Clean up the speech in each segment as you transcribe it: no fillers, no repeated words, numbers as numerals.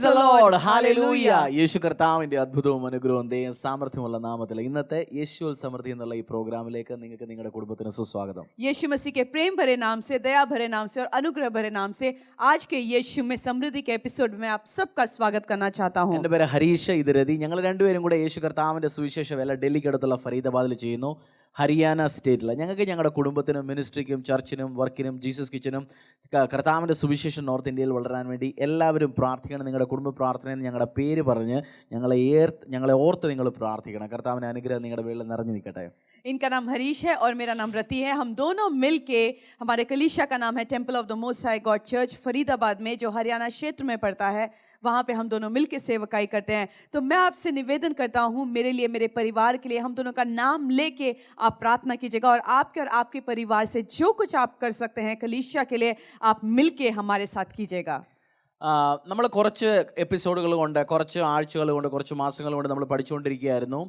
the Lord. Hallelujah. യേശു കർത്താവിന്റെ അത്ഭുതവും അനുഗ്രഹവും ദൈവം സാമർത്ഥ്യമുള്ള നാമത്തിൽ ഇന്നത്തെ യേശുവൽ സമൃദ്ധി എന്നുള്ള ഈ പ്രോഗ്രാമിലേക്ക് നിങ്ങൾക്ക് നിങ്ങളുടെ കുടുംബത്തിന് സുസ്വാഗതം. यीशु मसीह के प्रेम भरे नाम से, दया भरे नाम से और अनुग्रह भरे नाम से आज के यीशु में समृद्धि के एपिसोड में आप सबका स्वागत करना चाहता हूं. എൻ്റെ പേര് ഹരീഷ്, ഇത് രതി. ഞങ്ങൾ രണ്ടുപേരും കൂടെ യേശു കർത്താവിന്റെ സുവിശേഷ വേല ഡൽഹിക്ക് അടുത്തുള്ള ഫരീദാബാദിൽ ചെയ്യുന്നു, ഹരിയാന സ്റ്റേറ്റിൽ. ഞങ്ങൾക്ക് ഞങ്ങളുടെ കുടുംബത്തിനും മിനിസ്ട്രിക്കും ചർച്ചിനും വർക്കിനും ജീസസ് കിച്ചനും കർത്താവിൻ്റെ സുവിശേഷം നോർത്ത് ഇന്ത്യയിൽ വളരാൻ വേണ്ടി എല്ലാവരും പ്രാർത്ഥിക്കണം. നിങ്ങളുടെ കുടുംബ പ്രാർത്ഥനയിൽ ഞങ്ങളുടെ പേര് പറഞ്ഞ് ഞങ്ങളെ ഓർത്ത് നിങ്ങൾ പ്രാർത്ഥിക്കണം. കർത്താവിൻ്റെ അനുഗ്രഹം നിങ്ങളുടെ വീട്ടിൽ നിറഞ്ഞു നിൽക്കട്ടെ. इनका नाम हरीश है और मेरा नाम रति है. हम दोनों मिलके, हमारे कलीसिया का नाम है temple of the most high God church Faridabad में, जो हरियाणा क्षेत्र में पड़ता है. वहाँ पे हम दोनों मिलके सेवकाई करते हैं. तो मैं आपसे निवेदन करता हूँ, मेरे लिए, मेरे परिवार के लिए, हम दोनों का नाम लेके आप प्रार्थना कीजिएगा और आपके परिवार से जो कुछ आप कर सकते हैं कलीसिया के लिए, आप मिलके हमारे साथ कीजिएगा. നമ്മൾ കുറച്ച് എപ്പിസോഡുകൾ കൊണ്ട്, കുറച്ച് ആഴ്ചകൾ കൊണ്ട്, കുറച്ച് മാസങ്ങൾ കൊണ്ട് നമ്മൾ പഠിച്ചുകൊണ്ടിരിക്കുകയായിരുന്നു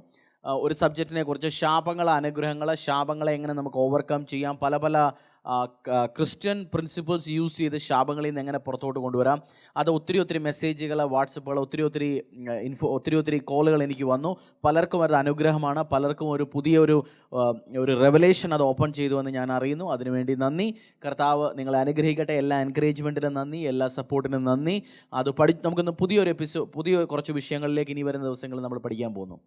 ഒരു സബ്ജക്റ്റിനെ കുറിച്ച്. ശാപങ്ങളെ എങ്ങനെ നമുക്ക് ഓവർകം ചെയ്യാം, പല പല ക്രിസ്ത്യൻ പ്രിൻസിപ്പിൾസ് യൂസ് ചെയ്ത് ശാപങ്ങളിൽ നിന്ന് എങ്ങനെ പുറത്തോട്ട് കൊണ്ടുവരാം. അത് ഒത്തിരി മെസ്സേജുകൾ, വാട്സപ്പുകൾ, ഒത്തിരി കോളുകൾ എനിക്ക് വന്നു. പലർക്കും അത് അനുഗ്രഹമാണ്, പലർക്കും ഒരു പുതിയൊരു റെവലേഷൻ അത് ഓപ്പൺ ചെയ്തു എന്ന് ഞാൻ അറിയുന്നു. അതിനുവേണ്ടി നന്ദി. കർത്താവ് നിങ്ങളെ അനുഗ്രഹിക്കട്ടെ. എല്ലാ എൻകറേജ്മെൻറ്റിനും നന്ദി, എല്ലാ സപ്പോർട്ടിനും നന്ദി. അത് നമുക്കൊന്ന് പുതിയ കുറച്ച് വിഷയങ്ങളിലേക്ക് ഇനി വരുന്ന ദിവസങ്ങളിൽ നമ്മൾ പഠിക്കാൻ പോകുന്നു.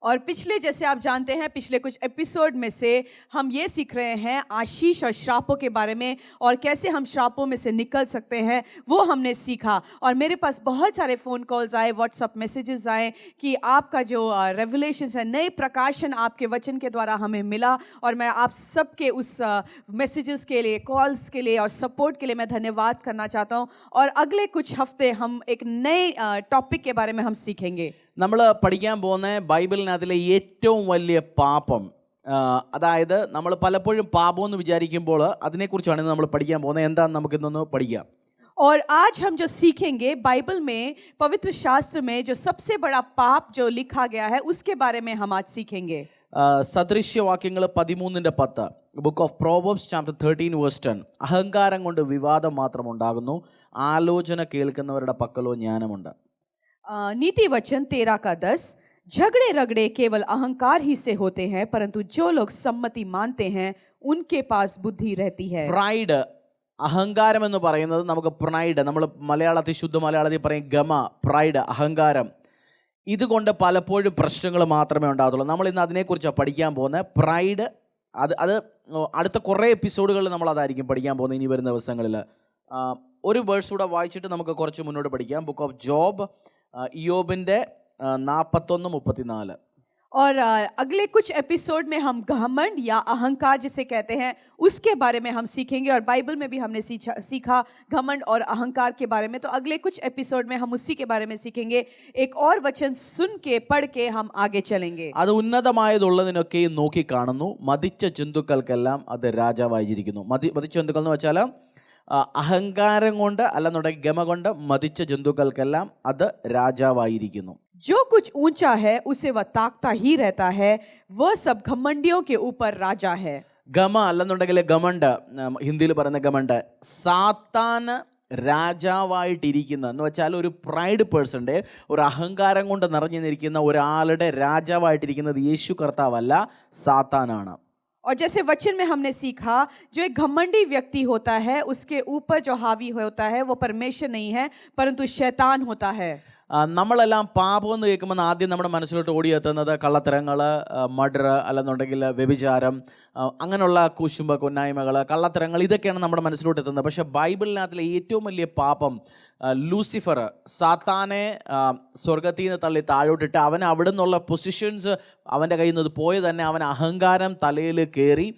और पिछले, जैसे आप जानते हैं, पिछले कुछ एपिसोड में से हम ये सीख रहे हैं आशीष और श्रापों के बारे में, और कैसे हम श्रापों में से निकल सकते हैं, वो हमने सीखा. और मेरे पास बहुत सारे फ़ोन कॉल्स आए, व्हाट्सअप मैसेजेस आए कि आपका जो रेवलेशंस है, नए प्रकाशन आपके वचन के द्वारा हमें मिला. और मैं आप सबके उस मैसेजेस के लिए, कॉल्स के लिए और सपोर्ट के लिए मैं धन्यवाद करना चाहता हूँ. और अगले कुछ हफ्ते हम एक नए टॉपिक के बारे में हम सीखेंगे. നമ്മൾ പഠിക്കാൻ പോകുന്ന ബൈബിളിനകത്തിലെ ഏറ്റവും വലിയ പാപം, അതായത് നമ്മൾ പലപ്പോഴും പാപം എന്ന് വിചാരിക്കുമ്പോൾ അതിനെക്കുറിച്ചാണ് നമ്മൾ പഠിക്കാൻ പോകുന്നത്. എന്താണെന്ന് നമുക്കിന്നൊന്ന് പഠിക്കാം. और आज हम जो सीखेंगे, बाइबल में, पवित्र शास्त्र में जो सबसे बड़ा पाप जो लिखा गया है, उसके बारे में हम आज सीखेंगे. സദൃശ്യവാക്യങ്ങൾ 13:10, ബുക്ക് ഓഫ് പ്രോവേർബ്സ് ചാപ്റ്റർ 13:10. അഹങ്കാരം കൊണ്ട് വിവാദം മാത്രം ഉണ്ടാകുന്നു, ആലോചന കേൾക്കുന്നവരുടെ പക്കലോ ജ്ഞാനമുണ്ട്. नीति वचन 13:10, झगड़े रगड़े केवल अहंकार ही से होते हैं, परंतु जो लोग सम्मति मानते हैं उनके पास बुद्धि रहती है. പ്രൈഡ്, അഹങ്കാരം എന്ന് പറയുന്നത് നമുക്ക് പ്രൈഡ്, നമ്മൾ മലയാളത്തിൽ, ശുദ്ധ മലയാളത്തിൽ പറയും ഗമ, പ്രൈഡ്, അഹങ്കാരം. ഇതുകൊണ്ട് പലപ്പോഴും പ്രശ്നങ്ങൾ മാത്രമേ ഉണ്ടാകത്തുള്ളൂ. നമ്മൾ ഇന്ന് അതിനെക്കുറിച്ചാണ് പഠിക്കാൻ പോകുന്നത്. പ്രൈഡ്, അത് അടുത്ത കുറേ എപ്പിസോഡുകളിൽ നമ്മൾ അതായിരിക്കും പഠിക്കാൻ പോകുന്നത് ഇനി വരുന്ന ദിവസങ്ങളിൽ. ഒരു വേഴ്സ് കൂടെ വായിച്ചിട്ട് നമുക്ക് കുറച്ച് മുന്നോട്ട് പഠിക്കാം. ബുക്ക് ഓഫ് ജോബ്, ഇയ്യോബിൻ്റെ 41:34. और अगले कुछ एपिसोड में हम घमंड या अहंकार जिसे कहते हैं उसके बारे में हम सीखेंगे. और बाइबल में भी हमने सीखा घमंड और अहंकार के बारे में. तो अगले कुछ एपिसोड में हम उसी के बारे में सीखेंगे. एक और वचन सुन के, पढ़ के हम आगे चलेंगे. അത് ഉന്നതമായതുള്ളതിനൊക്കെയും നോക്കി കാണുന്നു, മതിച്ച ജന്തുക്കൾക്കെല്ലാം അത് രാജാവായിരിക്കുന്നു. മതിച്ച ജന്തുക്കൾ എന്ന് വെച്ചാൽ അഹങ്കാരം കൊണ്ട്, അല്ലെന്നുണ്ടെങ്കിൽ ഗമ കൊണ്ട് മതിച്ച ജന്തുക്കൾക്കെല്ലാം അത് രാജാവായിരിക്കുന്നു. जो कुछ ऊंचा है उसे वह ताकता ही रहता है, वह सब घमंडियों के ऊपर राजा है. ഗമ അല്ലെന്നുണ്ടെങ്കിൽ ഗമണ്ട്, ഹിന്ദിയിൽ പറയുന്ന ഗമണ്ട്, സാത്താന് രാജാവായിട്ടിരിക്കുന്ന എന്ന് വെച്ചാൽ ഒരു പ്രൈഡ് പേഴ്സൻ്റെ, ഒരു അഹങ്കാരം കൊണ്ട് നിറഞ്ഞു നിൽക്കുന്ന ഒരാളുടെ രാജാവായിട്ടിരിക്കുന്നത് യേശു കർത്താവല്ല, സാത്താനാണ്. और जैसे वचन में हमने सीखा, जो एक घमंडी व्यक्ति होता है उसके ऊपर जो हावी होता है वो परमेश्वर नहीं है, परंतु शैतान होता है. നമ്മളെല്ലാം പാപം എന്ന് കേൾക്കുമ്പോൾ ആദ്യം നമ്മുടെ മനസ്സിലോട്ട് ഓടിയെത്തുന്നത് കള്ളത്തരങ്ങൾ, മർഡർ, അല്ലെന്നുണ്ടെങ്കിൽ വ്യഭിചാരം, അങ്ങനെയുള്ള കുശുമ്പ കൊന്നായ്മകൾ, കള്ളത്തരങ്ങൾ, ഇതൊക്കെയാണ് നമ്മുടെ മനസ്സിലോട്ട് എത്തുന്നത്. പക്ഷേ ബൈബിളിനകത്തിലെ ഏറ്റവും വലിയ പാപം ലൂസിഫർ, സാത്താനെ സ്വർഗത്തിൽ നിന്ന് തള്ളി താഴോട്ടിട്ട് അവൻ അവിടെ നിന്നുള്ള പൊസിഷൻസ് അവൻ്റെ കയ്യിൽ നിന്ന് പോയി തന്നെ അവൻ അഹങ്കാരം തലയിൽ കയറി.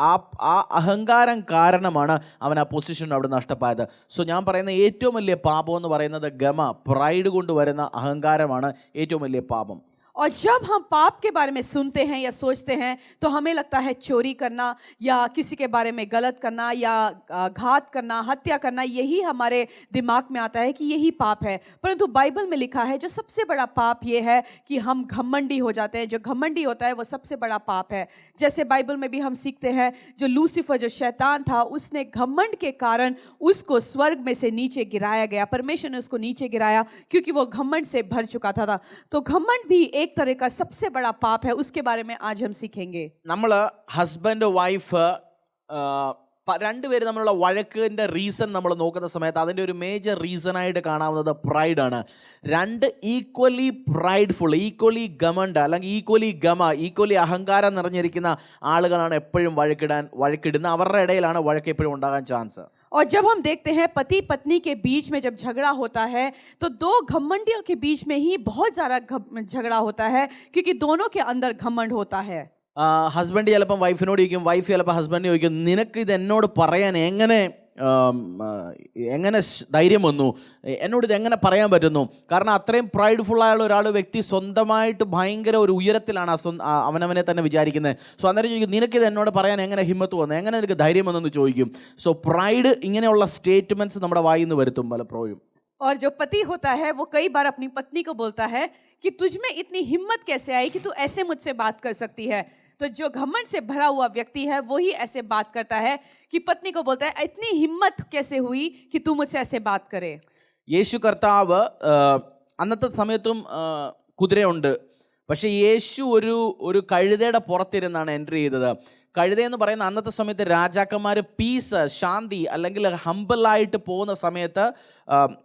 ആ അഹങ്കാരം കാരണമാണ് അവൻ ആ പൊസിഷൻ അവിടെ നഷ്ടപ്പായത്. സോ ഞാൻ പറയുന്ന ഏറ്റവും വലിയ പാപം എന്ന് പറയുന്നത് ഗമ, പ്രൈഡ് കൊണ്ട് വരുന്ന അഹങ്കാരമാണ് ഏറ്റവും വലിയ പാപം. और जब हम पाप के बारे में सुनते हैं या सोचते हैं तो हमें लगता है चोरी करना या किसी के बारे में गलत करना या घात करना, हत्या करना, यही हमारे दिमाग में आता है कि यही पाप है। परंतु बाइबल में लिखा है जो सबसे बड़ा पाप ये है कि हम घमंडी हो जाते हैं। जो घमंडी होता है वो सबसे बड़ा पाप है। जैसे बाइबल में भी हम सीखते हैं जो लूसीफर, जो शैतान था, उसने घमंड के कारण उसको स्वर्ग में से नीचे गिराया गया। परमेश्वर ने उसको नीचे गिराया क्योंकि वो घमंड से भर चुका था। तो घमंड भी एक तरह का सबसे बड़ा पाप है। उसके बारे में आज हम सीखेंगे। നമ്മൾ ഹസ്ബൻഡ് വൈഫ് രണ്ടുപേരും തമ്മിലുള്ള വഴക്കിൻ്റെ റീസൺ നമ്മൾ നോക്കുന്ന സമയത്ത് അതിൻ്റെ ഒരു മേജർ റീസണായിട്ട് കാണാവുന്നത് പ്രൈഡാണ്. രണ്ട് ഈക്വലി പ്രൈഡ്ഫുൾ, ഈക്വലി ഗമണ്ട് അല്ലെങ്കിൽ ഈക്വലി അഹങ്കാരം നിറഞ്ഞിരിക്കുന്ന ആളുകളാണ് എപ്പോഴും വഴക്കിടുന്ന. അവരുടെ ഇടയിലാണ് വഴക്ക് എപ്പോഴും ഉണ്ടാകാൻ ചാൻസ്. और जब हम देखते हैं पति पत्नी के बीच में जब झगड़ा होता है तो दो घमंडियों के बीच में ही बहुत ज़्यादा झगड़ा होता है क्योंकि दोनों के अंदर घमंड होता है. ഹസ്ബൻഡ് ചിലപ്പം വൈഫിനോട് ചോദിക്കും, വൈഫ് ചിലപ്പോൾ ഹസ്ബൻഡിനെ ചോദിക്കും, നിനക്ക് ഇത് എന്നോട് പറയാൻ എങ്ങനെ ധൈര്യം വന്നു, എന്നോട് ഇത് എങ്ങനെ പറയാൻ പറ്റുന്നു? കാരണം അത്രയും പ്രൈഡ്ഫുള്ളായുള്ള വ്യക്തി സ്വന്തമായിട്ട് ഭയങ്കര ഒരു ഉയരത്തിലാണ് അവനവനെ തന്നെ വിചാരിക്കുന്നത്. സോ അന്നേരം ചോദിക്കും, നിനക്കിത് എന്നോട് പറയാൻ എങ്ങനെ ഹിമ്മത്ത് വന്നു, എങ്ങനെ നിനക്ക് ധൈര്യം വന്നെന്ന് ചോദിക്കും. സോ പ്രൈഡ് ഇങ്ങനെയുള്ള സ്റ്റേറ്റ്മെൻറ്റ്സ് നമ്മുടെ വായിൽ നിന്ന് വരുത്തും പലപ്പോഴും. और जो पति होता है वो कई बार अपनी पत्नी को बोलता है कि तुझ में इतनी हिम्मत कैसे आई कि तू ऐसे मुझसे बात कर सकती है. तो जो घमंड से भरा हुआ व्यक्ति है वो ही ऐसे बात करता है कि पत्नी को बोलता है इतनी हिम्मत कैसे हुई कि तू मुझसे ऐसे बात करे. യേശു കർത്താവ് അന്നത്തെ സമയത്തും കുതിരയുണ്ട്. പക്ഷേ യേശു ഒരു കഴുതയുടെ പുറത്തിരുന്നാണ് എൻട്രി ചെയ്തത്. കഴുതയെന്ന് പറയുന്ന അന്നത്തെ സമയത്ത് രാജാക്കന്മാർ പീസ്, ശാന്തി അല്ലെങ്കിൽ ഹംബിളായിട്ട് പോകുന്ന സമയത്ത്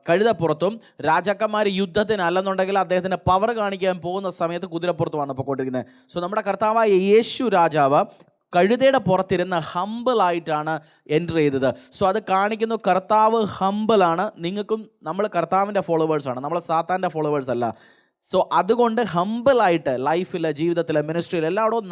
കഴുതപ്പുറത്തും, രാജാക്കന്മാർ യുദ്ധത്തിന് അല്ലെന്നുണ്ടെങ്കിൽ അദ്ദേഹത്തിൻ്റെ പവർ കാണിക്കാൻ പോകുന്ന സമയത്ത് കുതിരപ്പുറത്തുമാണ് പോയിക്കൊണ്ടിരിക്കുന്നത്. സോ നമ്മുടെ കർത്താവായ യേശു രാജാവ് കഴുതയുടെ പുറത്തിരുന്ന് ഹംബിളായിട്ടാണ് എൻറ്റർ ചെയ്തത്. സോ അത് കാണിക്കുന്നു കർത്താവ് ഹംബിളാണ്. നിങ്ങൾക്കും, നമ്മൾ കർത്താവിൻ്റെ ഫോളോവേഴ്സാണ്, നമ്മൾ സാത്താൻ്റെ ഫോളോവേഴ്സ് അല്ല. സോ അതുകൊണ്ട് ഹംബിളായിട്ട് ലൈഫിൽ, ജീവിതത്തിൽ, മിനിസ്ട്രിയിൽ എല്ലായിടവും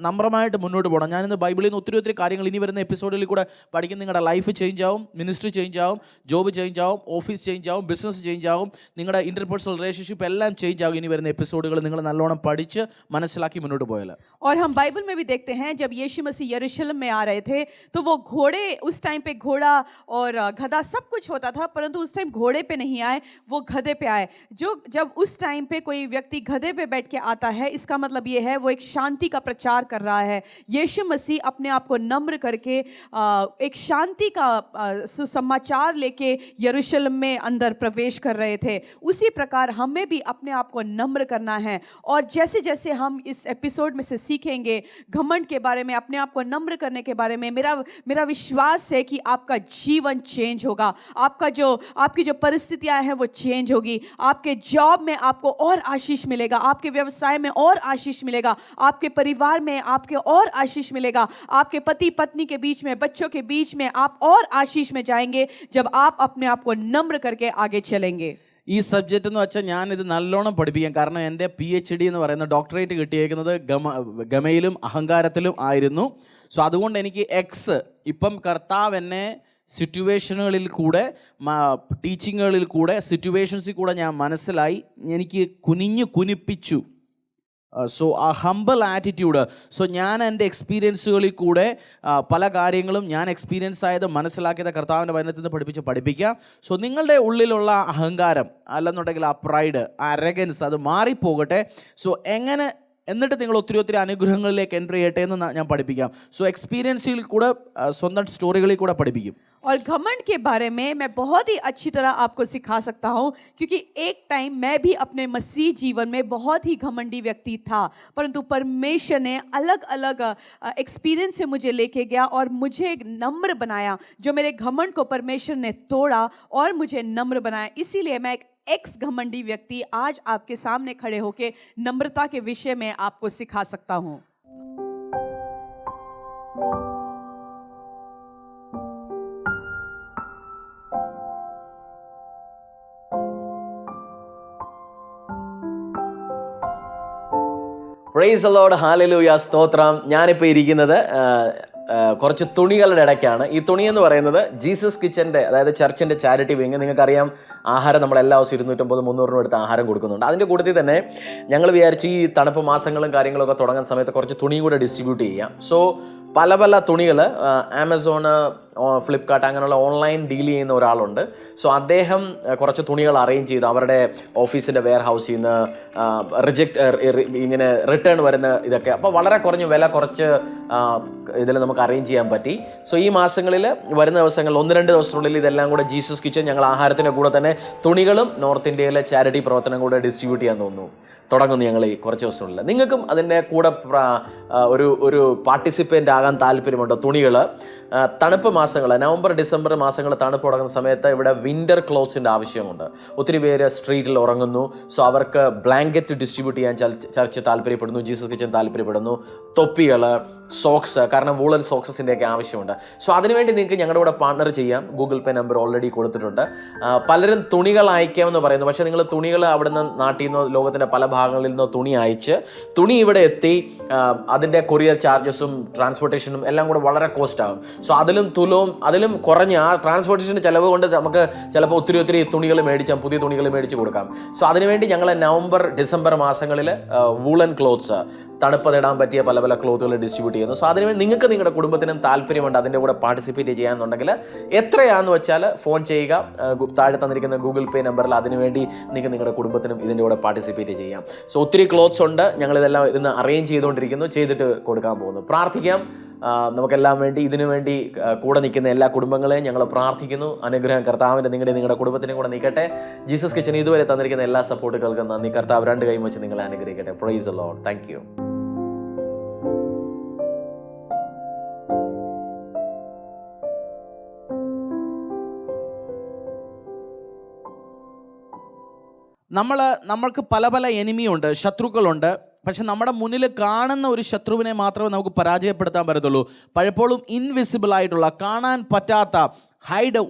നമ്രമായിട്ട് മുന്നോട്ട് പോകണം. ഞാനിന്ന് ബൈബിളിൽ നിന്ന് ഒത്തിരി കാര്യങ്ങൾ ഇനി വരുന്ന എപ്പിസോഡിൽ കൂടെ പഠിക്കും. നിങ്ങളുടെ ലൈഫ് ചേഞ്ച് ആവും, മിനിസ്ട്രി ചേഞ്ച് ആവും, ജോബ് ചേഞ്ച് ആവും, ഓഫീസ് ചേഞ്ച് ആവും, ബിസിനസ് ചേഞ്ച് ആവും, നിങ്ങളുടെ ഇന്റർപേഴ്സണൽ റിലേഷൻഷിപ്പ് എല്ലാം ചേഞ്ച് ആവും. ഇനി വരുന്ന എപ്പിസോഡുകൾ നിങ്ങൾ നല്ലോണം പഠിച്ച് മനസ്സിലാക്കി മുന്നോട്ട് പോയാൽ. और हम बाइबल में भी देखते हैं जब यीशु मसीह यरूशलेम में आ रहे थे तो वो घोड़े, उस टाइम पे घोड़ा और गधा सब कुछ होता था, परंतु उस टाइम घोड़े पे नहीं आए, वो गधे पे आए. जब उस टाइम पे कोई व्यक्ति गधे पे बैठ के आता है, इसका मतलब ये है वो एक शांति का प्रचार कर रहा है. यीशु मसीह अपने आप को नम्र करके एक शांति का सुसमाचार लेके यरूशलेम में अंदर प्रवेश कर रहे थे. उसी प्रकार हमें भी अपने आप को नम्र करना है. और जैसे जैसे हम इस एपिसोड में से सीखेंगे घमंड के बारे में, अपने आप को नम्र करने के बारे में, मेरा विश्वास है कि आपका जीवन चेंज होगा. आपकी जो परिस्थितियां हैं वो चेंज होगी. आपके जॉब में आपको और आशीष मिलेगा, आपके व्यवसाय में और आशीष मिलेगा, आपके परिवार में आपके और आशीष मिलेगा, आपके पति पत्नी के बीच में, बच्चों के बीच में आप और आशीष में जाएंगे जब आप अपने आप को नम्र करके आगे चलेंगे. ഈ സബ്ജക്റ്റ് എന്ന് വെച്ചാൽ ഞാനിത് നല്ലോണം പഠിപ്പിക്കാം. കാരണം എൻ്റെ PhD എന്ന് പറയുന്ന ഡോക്ടറേറ്റ് കിട്ടിയേക്കുന്നത് ഗമയിലും അഹങ്കാരത്തിലും ആയിരുന്നു. സോ അതുകൊണ്ട് എനിക്ക് ഇപ്പം കർത്താവ് എന്നെ സിറ്റുവേഷനുകളിൽ കൂടെ, ടീച്ചിങ്ങുകളിൽ കൂടെ, സിറ്റുവേഷൻസിൽ കൂടെ ഞാൻ മനസ്സിലായി, എനിക്ക് കുനിപ്പിച്ചു. സോ ആ ഹംബിൾ ആറ്റിറ്റ്യൂഡ്. സോ ഞാൻ എൻ്റെ എക്സ്പീരിയൻസുകളിൽ കൂടെ പല കാര്യങ്ങളും ഞാൻ എക്സ്പീരിയൻസ് ആയത്, മനസ്സിലാക്കിയത് കർത്താവിൻ്റെ വചനത്തിൽ നിന്ന് പഠിപ്പിക്കാം. സോ നിങ്ങളുടെ ഉള്ളിലുള്ള അഹങ്കാരം അല്ലെന്നുണ്ടെങ്കിൽ ആ പ്രൈഡ്, ആ അരഗൻസ് അത് മാറിപ്പോകട്ടെ. സോ എന്നിട്ട് നിങ്ങൾ ഒത്തിരി അനുഗ്രഹങ്ങളിലേക്ക് എൻ്റർ ചെയ്യട്ടെ എന്ന് ഞാൻ പഠിപ്പിക്കാം. സോ എക്സ്പീരിയൻസിൽ കൂടെ, സ്വന്തം സ്റ്റോറികളിൽ കൂടെ പഠിപ്പിക്കും. और घमंड के बारे में मैं बहुत ही अच्छी तरह आपको सिखा सकता हूँ क्योंकि एक टाइम मैं भी अपने मसीह जीवन में बहुत ही घमंडी व्यक्ति था, परंतु परमेश्वर ने अलग अलग एक्सपीरियंस से मुझे लेके गया और मुझे एक नम्र बनाया. जो मेरे घमंड को परमेश्वर ने तोड़ा और मुझे नम्र बनाया. इसीलिए मैं एक घमंडी व्यक्ति आज आपके सामने खड़े होके नम्रता के विषय में आपको सिखा सकता हूँ. പ്രൈസ് ദി ലോർഡ്, ഹല്ലേലൂയ, സ്തോത്രം. ഞാനിപ്പോൾ ഇരിക്കുന്നത് കുറച്ച് തുണികളുടെ ഇടയ്ക്കാണ്. ഈ തുണി എന്ന് പറയുന്നത് ജീസസ് കിച്ചൻ്റെ, അതായത് ചർച്ചിൻ്റെ ചാരിറ്റി വിങ്. നിങ്ങൾക്കറിയാം, ആഹാരം നമ്മൾ എല്ലാ ദിവസവും 250-300 രൂപ എടുത്ത് ആഹാരം കൊടുക്കുന്നുണ്ട്. അതിൻ്റെ കൂട്ടത്തിൽ തന്നെ ഞങ്ങൾ വിചാരിച്ച് ഈ തണുപ്പ് മാസങ്ങളും കാര്യങ്ങളൊക്കെ തുടങ്ങുന്ന സമയത്ത് കുറച്ച് തുണി കൂടെ ഡിസ്ട്രിബ്യൂട്ട് ചെയ്യാം. സോ പല പല തുണികൾ ആമസോണ്, ഫ്ലിപ്കാർട്ട് അങ്ങനെയുള്ള ഓൺലൈൻ ഡീൽ ചെയ്യുന്ന ഒരാളുണ്ട്. സോ അദ്ദേഹം കുറച്ച് തുണികൾ അറേഞ്ച് ചെയ്തു അവരുടെ ഓഫീസിൻ്റെ വെയർ ഹൗസിൽ നിന്ന് ഇങ്ങനെ റിട്ടേൺ വരുന്ന ഇതൊക്കെ. അപ്പോൾ വളരെ കുറഞ്ഞ വില കുറച്ച് ഇതിൽ നമുക്ക് അറേഞ്ച് ചെയ്യാൻ പറ്റി. സോ ഈ മാസങ്ങളിൽ വരുന്ന ദിവസങ്ങളിൽ 1-2 ദിവസത്തിനുള്ളിൽ ഇതെല്ലാം കൂടെ ജീസസ് കിച്ചൻ ഞങ്ങൾ ആഹാരത്തിൻ്റെ കൂടെ തന്നെ തുണികളും നോർത്ത് ഇന്ത്യയിലെ ചാരിറ്റി പ്രവർത്തനം കൂടെ ഡിസ്ട്രിബ്യൂട്ട് ചെയ്യാൻ തുടങ്ങുന്നു ഞങ്ങൾ ഈ കുറച്ച് ദിവസത്തിനുള്ളിൽ. നിങ്ങൾക്കും അതിൻ്റെ കൂടെ ഒരു പാർട്ടിസിപ്പൻ്റ് ആകാൻ താല്പര്യമുണ്ടോ? തുണികൾ തണുപ്പ് മാസങ്ങൾ, നവംബർ ഡിസംബർ മാസങ്ങൾ തണുപ്പ് തുടങ്ങുന്ന സമയത്ത് ഇവിടെ വിൻ്റർ ക്ലോത്ത്സിൻ്റെ ആവശ്യമുണ്ട്. ഒത്തിരി പേര് സ്ട്രീറ്റിൽ ഉറങ്ങുന്നു. സോ അവർക്ക് ബ്ലാങ്കറ്റ് ഡിസ്ട്രിബ്യൂട്ട് ചെയ്യാൻ ചർച്ച് താല്പര്യപ്പെടുന്നു, ജീസസ് കിച്ചൻ താല്പര്യപ്പെടുന്നു. തൊപ്പികൾ, സോക്സ്, കാരണം വൂളൻ സോക്സസിൻ്റെയൊക്കെ ആവശ്യമുണ്ട്. സോ അതിനുവേണ്ടി നിങ്ങൾക്ക് ഞങ്ങളുടെ കൂടെ പാർട്ണർ ചെയ്യാം. ഗൂഗിൾ പേ നമ്പർ ഓൾറെഡി കൊടുത്തിട്ടുണ്ട്. പലരും തുണികൾ അയക്കാമെന്ന് പറയുന്നു. പക്ഷേ നിങ്ങൾ തുണികൾ അവിടുന്ന് നാട്ടിൽ നിന്നോ ലോകത്തിൻ്റെ പല ഭാഗങ്ങളിൽ നിന്നോ തുണി അയച്ച് തുണി ഇവിടെ എത്തി അതിൻ്റെ കൊറിയർ ചാർജസും ട്രാൻസ്പോർട്ടേഷനും എല്ലാം കൂടെ വളരെ കോസ്റ്റ് ആകും. സോ അതിലും കുറഞ്ഞ ആ ട്രാൻസ്പോർട്ടേഷൻ്റെ ചിലവ് കൊണ്ട് നമുക്ക് ചിലപ്പോൾ ഒത്തിരി തുണികൾ മേടിച്ചാൽ പുതിയ തുണികൾ മേടിച്ച് കൊടുക്കാം. സോ അതിനുവേണ്ടി ഞങ്ങൾ നവംബർ ഡിസംബർ മാസങ്ങളിൽ വൂളൻ ക്ലോത്ത്സ്, തണുപ്പ് നേടാൻ പറ്റിയ പല പല ക്ലോത്തുകൾ ഡിസ്ട്രിബ്യൂട്ട് ചെയ്യുന്നു. സോ അതിനുവേണ്ടി നിങ്ങൾക്ക് നിങ്ങളുടെ കുടുംബത്തിനും താല്പര്യമുണ്ട് അതിൻ്റെ കൂടെ പാർട്ടിസിപ്പേറ്റ് ചെയ്യാന്നുണ്ടെങ്കിൽ എത്രയാണെന്ന് വെച്ചാൽ ഫോൺ ചെയ്യുക. താഴെ തന്നിരിക്കുന്ന ഗൂഗിൾ പേ നമ്പറിൽ അതിനുവേണ്ടി നിങ്ങൾക്ക് നിങ്ങളുടെ കുടുംബത്തിനും ഇതിൻ്റെ കൂടെ പാർട്ടിസിപ്പേറ്റ് ചെയ്യാം. സോ ഒത്തിരി ക്ലോത്ത്സ് ഉണ്ട്. ഞങ്ങളിതെല്ലാം ഇന്ന് അറേഞ്ച് ചെയ്തിട്ട് കൊടുക്കാൻ പോകുന്നു. പ്രാർത്ഥിക്കാം. നമുക്കെല്ലാം വേണ്ടി ഇതിനു വേണ്ടി കൂടെ നിൽക്കുന്ന എല്ലാ കുടുംബങ്ങളെയും ഞങ്ങൾ പ്രാർത്ഥിക്കുന്നു. അനുഗ്രഹം കർത്താവിൻ്റെ നിങ്ങളുടെ കുടുംബത്തിനും കൂടെ നിൽക്കട്ടെ. ജീസസ് കിച്ചൻ ഇതുവരെ തന്നിരിക്കുന്ന എല്ലാ സപ്പോർട്ടുകൾക്കും നന്ദി. കർത്താവ് 2 കൈ വെച്ച് നിങ്ങളെ അനുഗ്രഹിക്കട്ടെ. Price the Lord. Thank you. നമ്മൾക്ക് പല പല എനിമിയുണ്ട്, ശത്രുക്കളുണ്ട്. പക്ഷെ നമ്മുടെ മുന്നിൽ കാണുന്ന ഒരു ശത്രുവിനെ മാത്രമേ നമുക്ക് പരാജയപ്പെടുത്താൻ പറ്റത്തുള്ളൂ. പലപ്പോഴും ഇൻവിസിബിൾ ആയിട്ടുള്ള, കാണാൻ പറ്റാത്ത,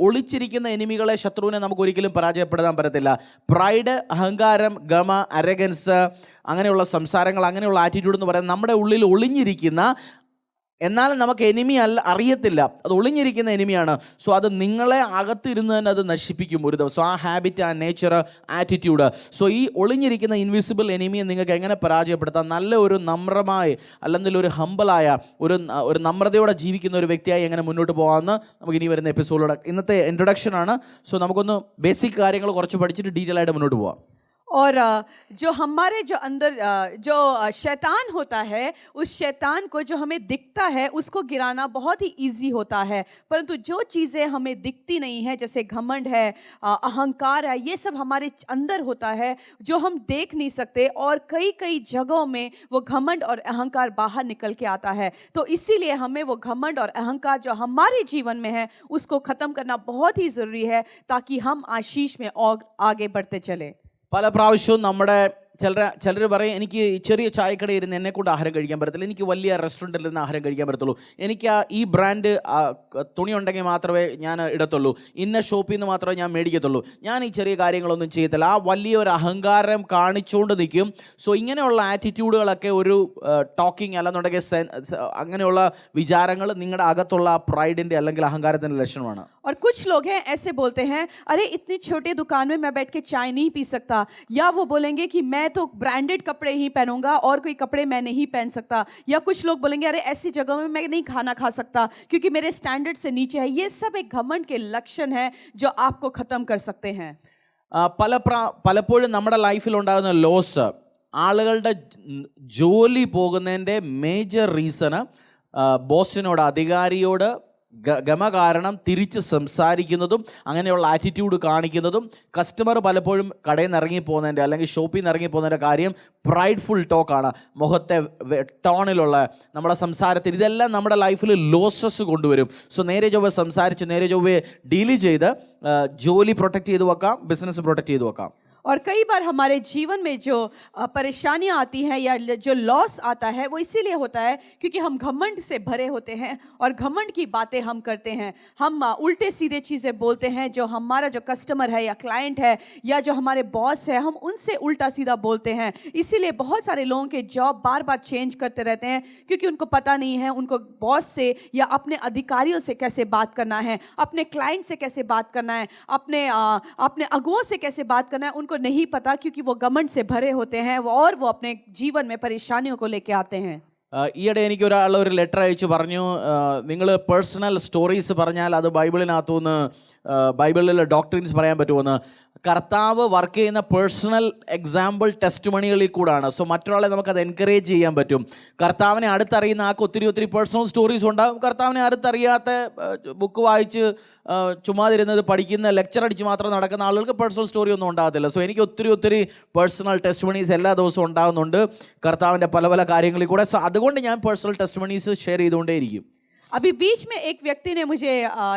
ഒളിച്ചിരിക്കുന്ന എനിമികളെ, ശത്രുവിനെ നമുക്ക് ഒരിക്കലും പരാജയപ്പെടുത്താൻ പറ്റത്തില്ല. പ്രൈഡ്, അഹങ്കാരം, ഗമ, അരഗൻസ്, അങ്ങനെയുള്ള സംസാരങ്ങൾ, അങ്ങനെയുള്ള ആറ്റിറ്റ്യൂഡ് എന്ന് പറയുന്നത് നമ്മുടെ ഉള്ളിൽ ഒളിഞ്ഞിരിക്കുന്ന, എന്നാൽ നമുക്ക് എനിമി അറിയത്തില്ല, അത് ഒളിഞ്ഞിരിക്കുന്ന എനിമിയാണ്. സോ അത് നിങ്ങളെ അകത്തിരുന്ന് തന്നെ അത് നശിപ്പിക്കും ഒരു ദിവസം. ആ ഹാബിറ്റ്, ആ നേച്ചർ, ആറ്റിറ്റ്യൂഡ്. സോ ഈ ഒളിഞ്ഞിരിക്കുന്ന ഇൻവിസിബിൾ എനിമിയെ നിങ്ങൾക്ക് എങ്ങനെ പരാജയപ്പെടുത്താം? നല്ല ഒരു നമ്രമായ, അല്ലെങ്കിൽ ഒരു ഹംബിളായ, ഒരു നമ്രതയോടെ ജീവിക്കുന്ന ഒരു വ്യക്തിയായി എങ്ങനെ മുന്നോട്ട് പോകാമെന്ന് നമുക്ക് ഇനി വരുന്ന എപ്പിസോഡിലൂടെ. ഇന്നത്തെ ഇൻട്രൊഡക്ഷനാണ്. സോ നമുക്കൊന്ന് ബേസിക് കാര്യങ്ങൾ കുറച്ച് പഠിച്ചിട്ട് ഡീറ്റെയിൽ ആയിട്ട് മുന്നോട്ട് പോകാം. और जो हमारे जो अंदर जो शैतान होता है, उस शैतान को जो हमें दिखता है उसको गिराना बहुत ही इजी होता है. परंतु जो चीज़ें हमें दिखती नहीं है, जैसे घमंड है, अहंकार है, ये सब हमारे अंदर होता है जो हम देख नहीं सकते. और कई जगहों में वो घमंड और अहंकार बाहर निकल के आता है. तो इसीलिए हमें वो घमंड और अहंकार जो हमारे जीवन में है उसको ख़त्म करना बहुत ही ज़रूरी है, ताकि हम आशीष में और आगे बढ़ते चले. പല പ്രാവശ്യവും നമ്മുടെ ചിലർ പറയും, എനിക്ക് ചെറിയ ചായക്കടയിൽ ഇരുന്ന് എന്നെക്കൊണ്ട് ആഹാരം കഴിക്കാൻ പറ്റത്തില്ല, എനിക്ക് വലിയ റെസ്റ്റോറൻറ്റിൽ നിന്ന് ആഹാരം കഴിക്കാൻ പറ്റത്തുള്ളൂ, എനിക്ക് ഈ ബ്രാൻഡ് തുണി ഉണ്ടെങ്കിൽ മാത്രമേ ഞാൻ ഇടത്തുള്ളൂ, ഇന്ന ഷോപ്പിൽ നിന്ന് മാത്രമേ ഞാൻ മേടിക്കത്തുള്ളൂ, ഞാൻ ഈ ചെറിയ കാര്യങ്ങളൊന്നും ചെയ്യത്തില്ല. ആ വലിയൊരു അഹങ്കാരം കാണിച്ചുകൊണ്ട് നിൽക്കും. സോ ഇങ്ങനെയുള്ള ആറ്റിറ്റ്യൂഡുകളൊക്കെ ഒരു ടോക്കിംഗ് അല്ലെന്നുണ്ടെങ്കിൽ അങ്ങനെയുള്ള വിചാരങ്ങൾ നിങ്ങളുടെ അകത്തുള്ള പ്രൈഡിൻ്റെ അല്ലെങ്കിൽ അഹങ്കാരത്തിൻ്റെ ലക്ഷണമാണ്. और कुछ लोग हैं ऐसे बोलते हैं, अरे इतनी छोटी दुकान में मैं बैठ के चाय नहीं पी सकता, या वो बोलेंगे कि मैं तो ब्रांडेड कपड़े ही पहनूंगा और कोई कपड़े मैं नहीं पहन सकता. या कुछ लोग बोलेंगे, अरे ऐसी जगह में मैं नहीं खाना खा सकता क्योंकि मेरे स्टैंडर्ड से नीचे है. ये सब एक घमंड के लक्षण है जो आपको ख़त्म कर सकते हैं. പലപ്പോഴും നമ്മുടെ ലൈഫിലുണ്ടാകുന്ന ലോസ്, ആളുകളുടെ ജോലി പോകുന്നതിൻ്റെ മേജർ റീസണ് ബോസിനോട്, അധികാരിയോട് ഗമ കാരണം തിരിച്ച് സംസാരിക്കുന്നതും അങ്ങനെയുള്ള ആറ്റിറ്റ്യൂഡ് കാണിക്കുന്നതും. കസ്റ്റമർ പലപ്പോഴും കടയിൽ നിന്ന് ഇറങ്ങിപ്പോകുന്നതിൻ്റെ അല്ലെങ്കിൽ ഷോപ്പിൽ നിന്ന് ഇറങ്ങിപ്പോകുന്നതിൻ്റെ കാര്യം പ്രൈഡ്ഫുൾ ടോക്കാണ്. മുഖത്തെ ടോണിലുള്ള നമ്മുടെ സംസാരത്തിൽ ഇതെല്ലാം നമ്മുടെ ലൈഫിൽ ലോസസ് കൊണ്ടുവരും. സോ നേരെ ചൊവ്വെ സംസാരിച്ച് നേരെ ചൊവ്വെ ഡീൽ ചെയ്ത് ജോലി പ്രൊട്ടക്റ്റ് ചെയ്ത് വെക്കാം, ബിസിനസ് പ്രൊട്ടക്റ്റ് ചെയ്ത് വെക്കാം. और कई बार हमारे जीवन में जो परेशानियां आती हैं या जो लॉस आता है वो इसीलिए होता है क्योंकि हम घमंड से भरे होते हैं और घमंड की बातें हम करते हैं। हम उल्टे सीधे चीज़ें बोलते हैं। जो हमारा जो कस्टमर है या क्लाइंट है या जो हमारे बॉस है, हम उनसे उल्टा सीधा बोलते हैं। इसीलिए बहुत सारे लोगों के जॉब बार बार चेंज करते रहते हैं क्योंकि उनको पता नहीं है उनको बॉस से या अपने अधिकारियों से कैसे बात करना है, अपने क्लाइंट से कैसे बात करना है, अपने अगुओं से कैसे बात करना है। उनको नहीं पता क्योंकि वो घमंड से भरे होते हैं और वो अपने जीवन में परेशानियों को लेके आते हैं। ഈയിടെ എനിക്ക് ഒരാൾ ഒരു ലെറ്റർ അയച്ചു പറഞ്ഞു, നിങ്ങൾ പേഴ്സണൽ സ്റ്റോറീസ് പറഞ്ഞാൽ അത് ബൈബിളിനകത്തുനിന്ന് ബൈബിളിലെ ഡോക്ട്രിൻസ് പറയാൻ പറ്റുമെന്ന്. കർത്താവ് വർക്ക് ചെയ്യുന്ന പേഴ്സണൽ എക്സാമ്പിൾ ടെസ്റ്റ് മണികളിൽ കൂടാണ്. സോ മറ്റൊരാളെ നമുക്കത് എൻകറേജ് ചെയ്യാൻ പറ്റും. കർത്താവിനെ അടുത്തറിയുന്ന ആൾക്ക് ഒത്തിരി പേഴ്സണൽ സ്റ്റോറീസ് ഉണ്ടാകും. കർത്താവിനെ അടുത്തറിയാത്ത ബുക്ക് വായിച്ച് ചുമ്മാതിരുന്നത് പഠിക്കുന്ന ലെക്ചർ അടിച്ച് മാത്രം നടക്കുന്ന ആളുകൾക്ക് പേഴ്സണൽ സ്റ്റോറി ഒന്നും ഉണ്ടാകത്തില്ല. സോ എനിക്ക് ഒത്തിരി പേഴ്സണൽ ടെസ്റ്റ് മണീസ് എല്ലാ ദിവസവും ഉണ്ടാകുന്നുണ്ട് കർത്താവിൻ്റെ പല കാര്യങ്ങളിൽ കൂടെ. സോ അതുകൊണ്ട് ഞാൻ പേഴ്സണൽ ടെസ്റ്റ് മണീസ് ഷെയർ ചെയ്തുകൊണ്ടേയിരിക്കും. अभी बीच में एक व्यक्ति ने मुझे